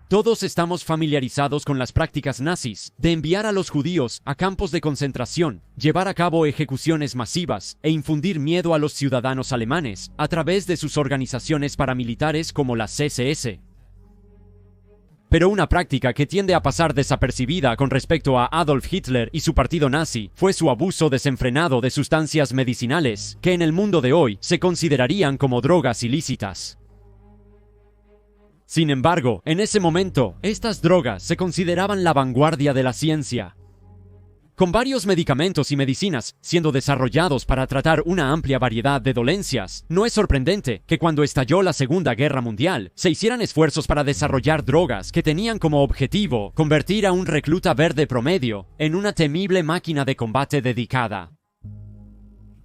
Todos estamos familiarizados con las prácticas nazis de enviar a los judíos a campos de concentración, llevar a cabo ejecuciones masivas e infundir miedo a los ciudadanos alemanes a través de sus organizaciones paramilitares como la SS. Pero una práctica que tiende a pasar desapercibida con respecto a Adolf Hitler y su partido nazi fue su abuso desenfrenado de sustancias medicinales que en el mundo de hoy se considerarían como drogas ilícitas. Sin embargo, en ese momento, estas drogas se consideraban la vanguardia de la ciencia. Con varios medicamentos y medicinas siendo desarrollados para tratar una amplia variedad de dolencias, no es sorprendente que cuando estalló la Segunda Guerra Mundial, se hicieran esfuerzos para desarrollar drogas que tenían como objetivo convertir a un recluta verde promedio en una temible máquina de combate dedicada.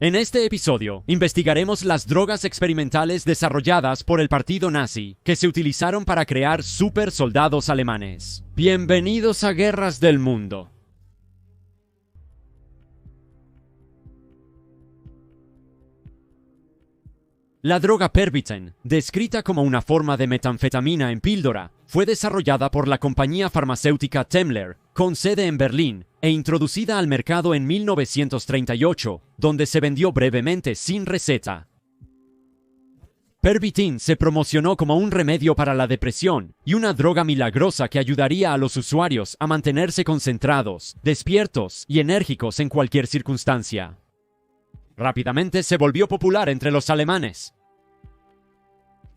En este episodio, investigaremos las drogas experimentales desarrolladas por el partido nazi que se utilizaron para crear super soldados alemanes. Bienvenidos a Guerras del Mundo. La droga Pervitin, descrita como una forma de metanfetamina en píldora, fue desarrollada por la compañía farmacéutica Temmler, con sede en Berlín, e introducida al mercado en 1938, donde se vendió brevemente sin receta. Pervitin se promocionó como un remedio para la depresión y una droga milagrosa que ayudaría a los usuarios a mantenerse concentrados, despiertos y enérgicos en cualquier circunstancia. Rápidamente se volvió popular entre los alemanes.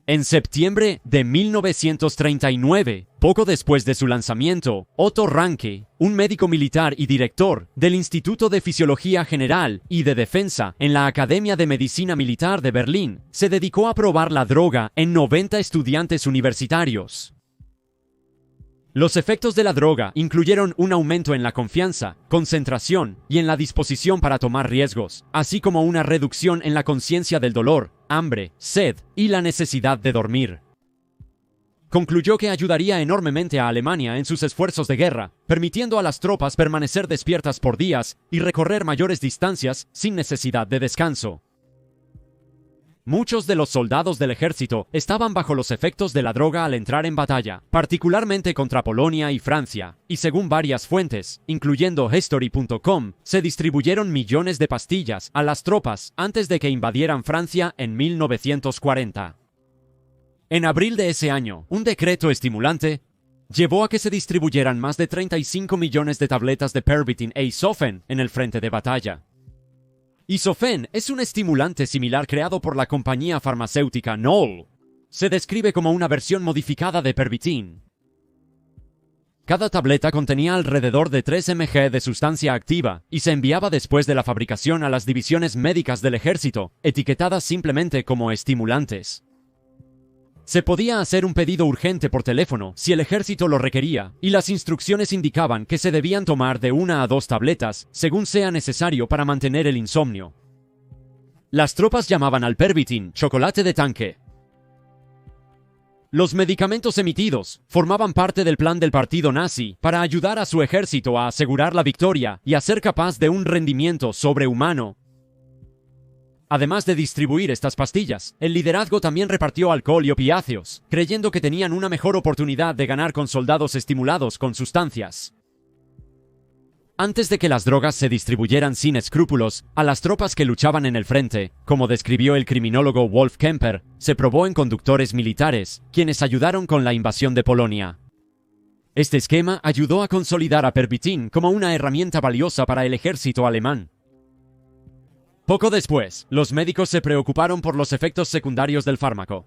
En septiembre de 1939, poco después de su lanzamiento, Otto Ranke, un médico militar y director del Instituto de Fisiología General y de Defensa en la Academia de Medicina Militar de Berlín, se dedicó a probar la droga en 90 estudiantes universitarios. Los efectos de la droga incluyeron un aumento en la confianza, concentración y en la disposición para tomar riesgos, así como una reducción en la conciencia del dolor, hambre, sed y la necesidad de dormir. Concluyó que ayudaría enormemente a Alemania en sus esfuerzos de guerra, permitiendo a las tropas permanecer despiertas por días y recorrer mayores distancias sin necesidad de descanso. Muchos de los soldados del ejército estaban bajo los efectos de la droga al entrar en batalla, particularmente contra Polonia y Francia, y según varias fuentes, incluyendo History.com, se distribuyeron millones de pastillas a las tropas antes de que invadieran Francia en 1940. En abril de ese año, un decreto estimulante llevó a que se distribuyeran más de 35 millones de tabletas de Pervitin e Isofen en el frente de batalla. Isofen es un estimulante similar creado por la compañía farmacéutica Knoll. Se describe como una versión modificada de Pervitin. Cada tableta contenía alrededor de 3 mg de sustancia activa y se enviaba después de la fabricación a las divisiones médicas del ejército, etiquetadas simplemente como estimulantes. Se podía hacer un pedido urgente por teléfono si el ejército lo requería, y las instrucciones indicaban que se debían tomar de 1 a 2 tabletas, según sea necesario para mantener el insomnio. Las tropas llamaban al Pervitin chocolate de tanque. Los medicamentos emitidos formaban parte del plan del partido nazi para ayudar a su ejército a asegurar la victoria y a ser capaz de un rendimiento sobrehumano. Además de distribuir estas pastillas, el liderazgo también repartió alcohol y opiáceos, creyendo que tenían una mejor oportunidad de ganar con soldados estimulados con sustancias. Antes de que las drogas se distribuyeran sin escrúpulos a las tropas que luchaban en el frente, como describió el criminólogo Wolf Kemper, se probó en conductores militares, quienes ayudaron con la invasión de Polonia. Este esquema ayudó a consolidar a Pervitin como una herramienta valiosa para el ejército alemán. Poco después, los médicos se preocuparon por los efectos secundarios del fármaco.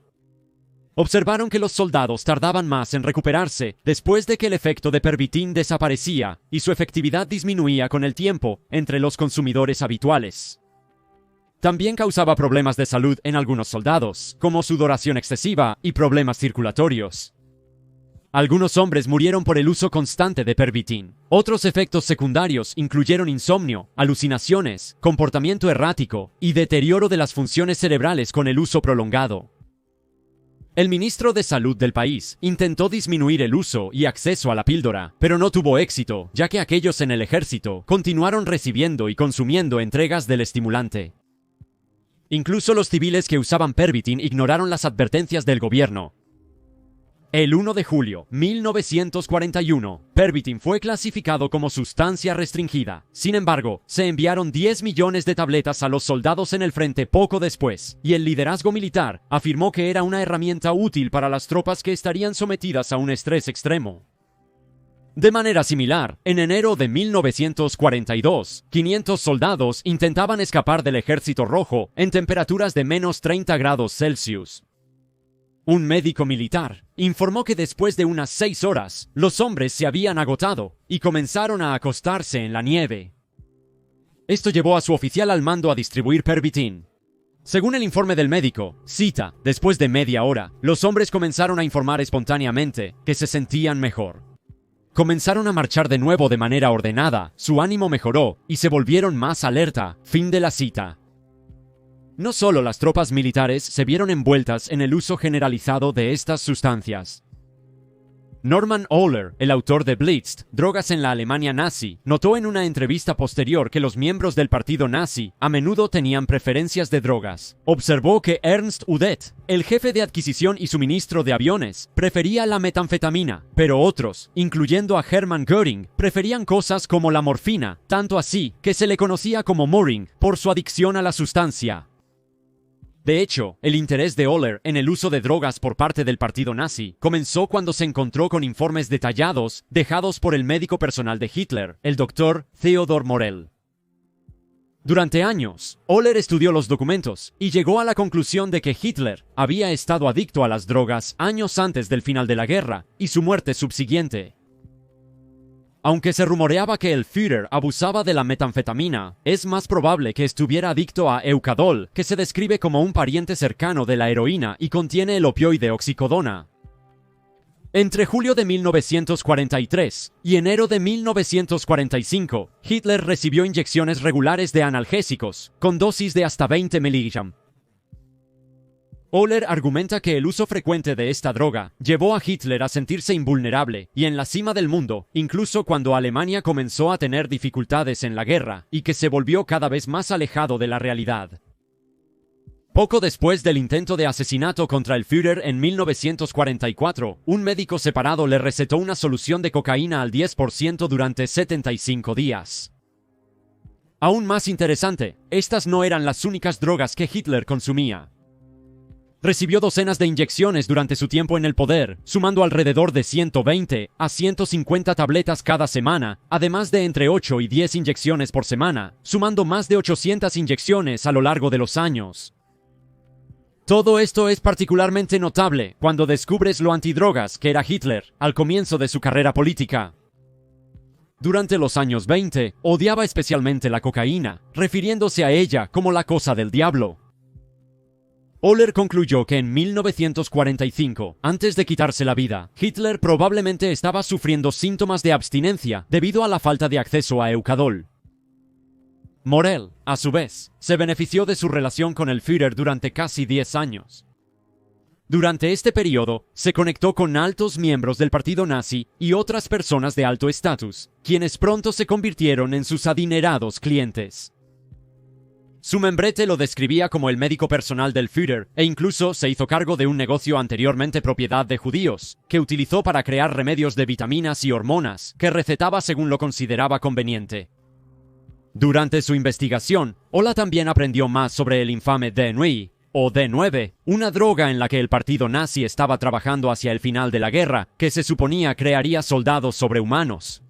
Observaron que los soldados tardaban más en recuperarse después de que el efecto de Pervitin desaparecía y su efectividad disminuía con el tiempo entre los consumidores habituales. También causaba problemas de salud en algunos soldados, como sudoración excesiva y problemas circulatorios. Algunos hombres murieron por el uso constante de Pervitin. Otros efectos secundarios incluyeron insomnio, alucinaciones, comportamiento errático y deterioro de las funciones cerebrales con el uso prolongado. El ministro de Salud del país intentó disminuir el uso y acceso a la píldora, pero no tuvo éxito, ya que aquellos en el ejército continuaron recibiendo y consumiendo entregas del estimulante. Incluso los civiles que usaban Pervitin ignoraron las advertencias del gobierno. El 1 de julio 1941, Pervitin fue clasificado como sustancia restringida. Sin embargo, se enviaron 10 millones de tabletas a los soldados en el frente poco después, y el liderazgo militar afirmó que era una herramienta útil para las tropas que estarían sometidas a un estrés extremo. De manera similar, en enero de 1942, 500 soldados intentaban escapar del Ejército Rojo en temperaturas de menos 30 grados Celsius. Un médico militar informó que después de unas 6 horas, los hombres se habían agotado y comenzaron a acostarse en la nieve. Esto llevó a su oficial al mando a distribuir Pervitin. Según el informe del médico, cita, después de media hora, los hombres comenzaron a informar espontáneamente que se sentían mejor. Comenzaron a marchar de nuevo de manera ordenada, su ánimo mejoró y se volvieron más alerta. Fin de la cita. No solo las tropas militares se vieron envueltas en el uso generalizado de estas sustancias. Norman Ohler, el autor de Blitzed, Drogas en la Alemania nazi, notó en una entrevista posterior que los miembros del partido nazi a menudo tenían preferencias de drogas. Observó que Ernst Udet, el jefe de adquisición y suministro de aviones, prefería la metanfetamina, pero otros, incluyendo a Hermann Göring, preferían cosas como la morfina, tanto así que se le conocía como Moring por su adicción a la sustancia. De hecho, el interés de Ohler en el uso de drogas por parte del partido nazi comenzó cuando se encontró con informes detallados dejados por el médico personal de Hitler, el doctor Theodor Morell. Durante años, Ohler estudió los documentos y llegó a la conclusión de que Hitler había estado adicto a las drogas años antes del final de la guerra y su muerte subsiguiente. Aunque se rumoreaba que el Führer abusaba de la metanfetamina, es más probable que estuviera adicto a Eucadol, que se describe como un pariente cercano de la heroína y contiene el opioide oxicodona. Entre julio de 1943 y enero de 1945, Hitler recibió inyecciones regulares de analgésicos, con dosis de hasta 20 mg. Ohler argumenta que el uso frecuente de esta droga llevó a Hitler a sentirse invulnerable y en la cima del mundo, incluso cuando Alemania comenzó a tener dificultades en la guerra y que se volvió cada vez más alejado de la realidad. Poco después del intento de asesinato contra el Führer en 1944, un médico separado le recetó una solución de cocaína al 10% durante 75 días. Aún más interesante, estas no eran las únicas drogas que Hitler consumía. Recibió docenas de inyecciones durante su tiempo en el poder, sumando alrededor de 120 a 150 tabletas cada semana, además de entre 8 y 10 inyecciones por semana, sumando más de 800 inyecciones a lo largo de los años. Todo esto es particularmente notable cuando descubres lo antidrogas que era Hitler al comienzo de su carrera política. Durante los años 20, odiaba especialmente la cocaína, refiriéndose a ella como la cosa del diablo. Ohler concluyó que en 1945, antes de quitarse la vida, Hitler probablemente estaba sufriendo síntomas de abstinencia debido a la falta de acceso a Eucadol. Morell, a su vez, se benefició de su relación con el Führer durante casi 10 años. Durante este periodo, se conectó con altos miembros del partido nazi y otras personas de alto estatus, quienes pronto se convirtieron en sus adinerados clientes. Su membrete lo describía como el médico personal del Führer e incluso se hizo cargo de un negocio anteriormente propiedad de judíos, que utilizó para crear remedios de vitaminas y hormonas que recetaba según lo consideraba conveniente. Durante su investigación, Ola también aprendió más sobre el infame D9, o D9, una droga en la que el partido nazi estaba trabajando hacia el final de la guerra, que se suponía crearía soldados sobrehumanos.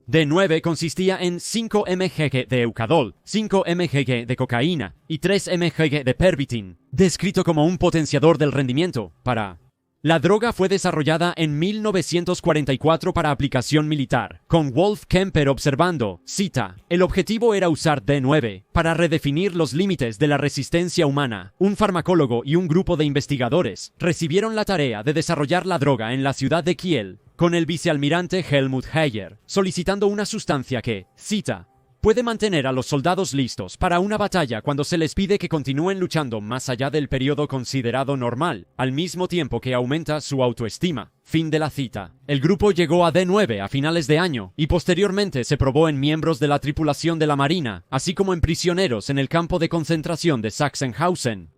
D9 consistía en 5 mg de Eucadol, 5 mg de cocaína y 3 mg de Pervitin, descrito como un potenciador del rendimiento para... La droga fue desarrollada en 1944 para aplicación militar, con Wolf Kemper observando, cita, el objetivo era usar D9 para redefinir los límites de la resistencia humana. Un farmacólogo y un grupo de investigadores recibieron la tarea de desarrollar la droga en la ciudad de Kiel, con el vicealmirante Helmut Heyer, solicitando una sustancia que, cita, puede mantener a los soldados listos para una batalla cuando se les pide que continúen luchando más allá del periodo considerado normal, al mismo tiempo que aumenta su autoestima. Fin de la cita. El grupo llegó a D9 a finales de año y posteriormente se probó en miembros de la tripulación de la Marina, así como en prisioneros en el campo de concentración de Sachsenhausen.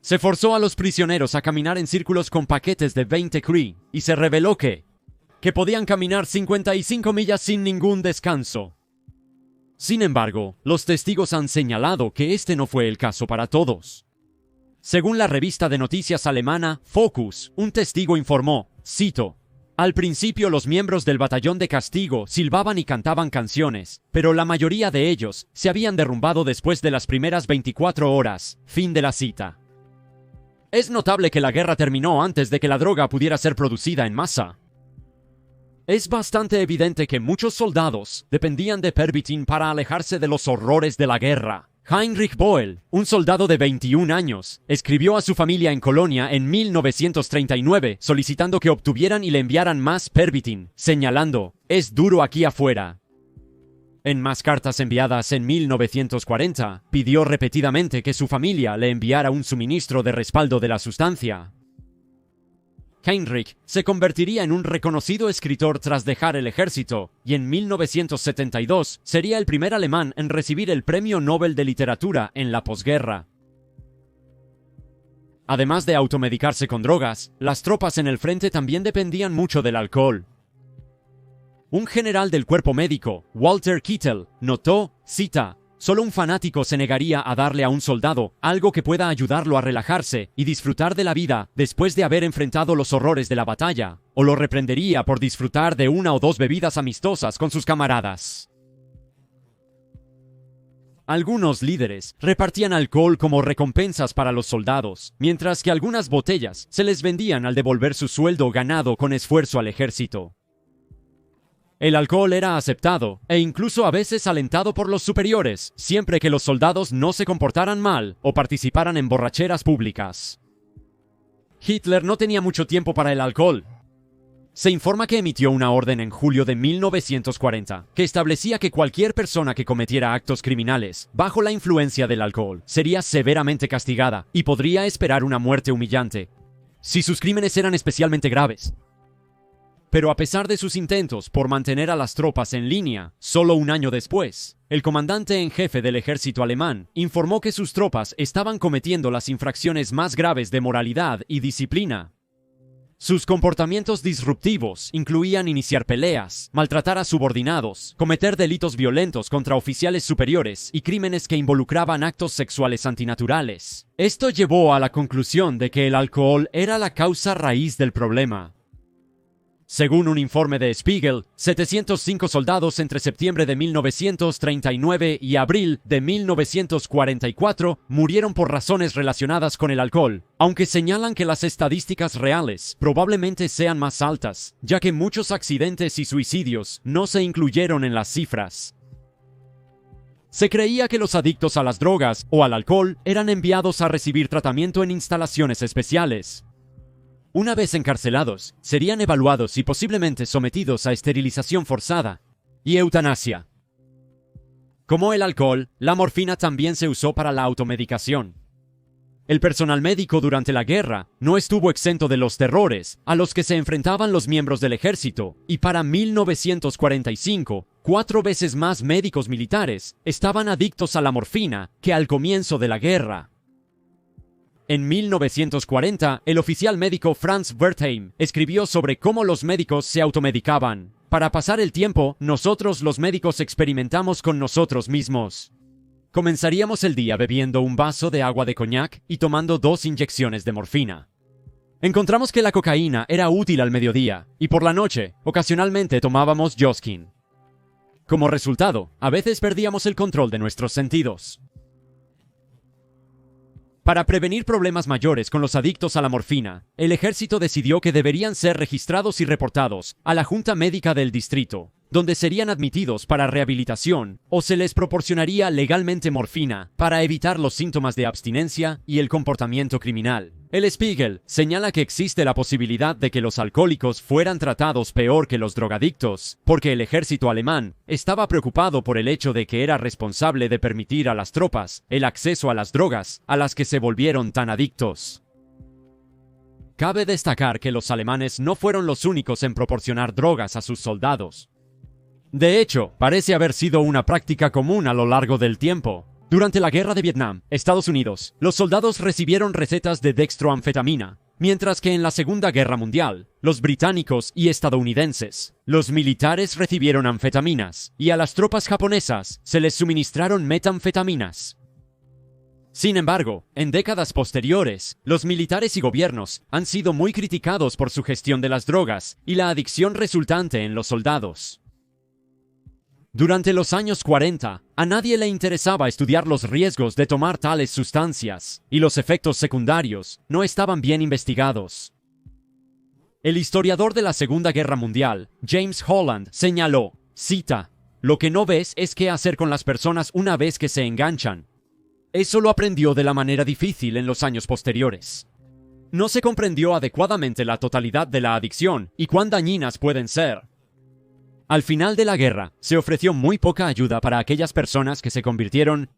Se forzó a los prisioneros a caminar en círculos con paquetes de 20 Kree y se reveló que podían caminar 55 millas sin ningún descanso. Sin embargo, los testigos han señalado que este no fue el caso para todos. Según la revista de noticias alemana Focus, un testigo informó, cito, «Al principio los miembros del batallón de castigo silbaban y cantaban canciones, pero la mayoría de ellos se habían derrumbado después de las primeras 24 horas». Fin de la cita. Es notable que la guerra terminó antes de que la droga pudiera ser producida en masa. Es bastante evidente que muchos soldados dependían de Pervitin para alejarse de los horrores de la guerra. Heinrich Böll, un soldado de 21 años, escribió a su familia en Colonia en 1939 solicitando que obtuvieran y le enviaran más Pervitin, señalando, «Es duro aquí afuera». En más cartas enviadas en 1940, pidió repetidamente que su familia le enviara un suministro de respaldo de la sustancia. Heinrich se convertiría en un reconocido escritor tras dejar el ejército, y en 1972 sería el primer alemán en recibir el Premio Nobel de Literatura en la posguerra. Además de automedicarse con drogas, las tropas en el frente también dependían mucho del alcohol. Un general del cuerpo médico, Walter Kittel, notó, cita, «Solo un fanático se negaría a darle a un soldado algo que pueda ayudarlo a relajarse y disfrutar de la vida después de haber enfrentado los horrores de la batalla, o lo reprendería por disfrutar de una o dos bebidas amistosas con sus camaradas». Algunos líderes repartían alcohol como recompensas para los soldados, mientras que algunas botellas se les vendían al devolver su sueldo ganado con esfuerzo al ejército. El alcohol era aceptado e incluso a veces alentado por los superiores, siempre que los soldados no se comportaran mal o participaran en borracheras públicas. Hitler no tenía mucho tiempo para el alcohol. Se informa que emitió una orden en julio de 1940 que establecía que cualquier persona que cometiera actos criminales bajo la influencia del alcohol sería severamente castigada y podría esperar una muerte humillante, si sus crímenes eran especialmente graves. Pero a pesar de sus intentos por mantener a las tropas en línea, solo un año después, el comandante en jefe del ejército alemán informó que sus tropas estaban cometiendo las infracciones más graves de moralidad y disciplina. Sus comportamientos disruptivos incluían iniciar peleas, maltratar a subordinados, cometer delitos violentos contra oficiales superiores y crímenes que involucraban actos sexuales antinaturales. Esto llevó a la conclusión de que el alcohol era la causa raíz del problema. Según un informe de Spiegel, 705 soldados entre septiembre de 1939 y abril de 1944 murieron por razones relacionadas con el alcohol, aunque señalan que las estadísticas reales probablemente sean más altas, ya que muchos accidentes y suicidios no se incluyeron en las cifras. Se creía que los adictos a las drogas o al alcohol eran enviados a recibir tratamiento en instalaciones especiales. Una vez encarcelados, serían evaluados y posiblemente sometidos a esterilización forzada y eutanasia. Como el alcohol, la morfina también se usó para la automedicación. El personal médico durante la guerra no estuvo exento de los terrores a los que se enfrentaban los miembros del ejército, y para 1945, 4 veces más médicos militares estaban adictos a la morfina que al comienzo de la guerra. En 1940, el oficial médico Franz Wertheim escribió sobre cómo los médicos se automedicaban. Para pasar el tiempo, nosotros los médicos experimentamos con nosotros mismos. Comenzaríamos el día bebiendo un vaso de agua de coñac y tomando 2 inyecciones de morfina. Encontramos que la cocaína era útil al mediodía, y por la noche, ocasionalmente tomábamos Joskin. Como resultado, a veces perdíamos el control de nuestros sentidos. Para prevenir problemas mayores con los adictos a la morfina, el ejército decidió que deberían ser registrados y reportados a la Junta Médica del Distrito, donde serían admitidos para rehabilitación o se les proporcionaría legalmente morfina para evitar los síntomas de abstinencia y el comportamiento criminal. El Spiegel señala que existe la posibilidad de que los alcohólicos fueran tratados peor que los drogadictos, porque el ejército alemán estaba preocupado por el hecho de que era responsable de permitir a las tropas el acceso a las drogas a las que se volvieron tan adictos. Cabe destacar que los alemanes no fueron los únicos en proporcionar drogas a sus soldados. De hecho, parece haber sido una práctica común a lo largo del tiempo. Durante la Guerra de Vietnam, Estados Unidos, los soldados recibieron recetas de dextroanfetamina, mientras que en la Segunda Guerra Mundial, los británicos y estadounidenses, los militares recibieron anfetaminas, y a las tropas japonesas se les suministraron metanfetaminas. Sin embargo, en décadas posteriores, los militares y gobiernos han sido muy criticados por su gestión de las drogas y la adicción resultante en los soldados. Durante los años 40, a nadie le interesaba estudiar los riesgos de tomar tales sustancias, y los efectos secundarios no estaban bien investigados. El historiador de la Segunda Guerra Mundial, James Holland, señaló, cita, «Lo que no ves es qué hacer con las personas una vez que se enganchan. Eso lo aprendió de la manera difícil en los años posteriores. No se comprendió adecuadamente la totalidad de la adicción y cuán dañinas pueden ser. Al final de la guerra, se ofreció muy poca ayuda para aquellas personas que se convirtieron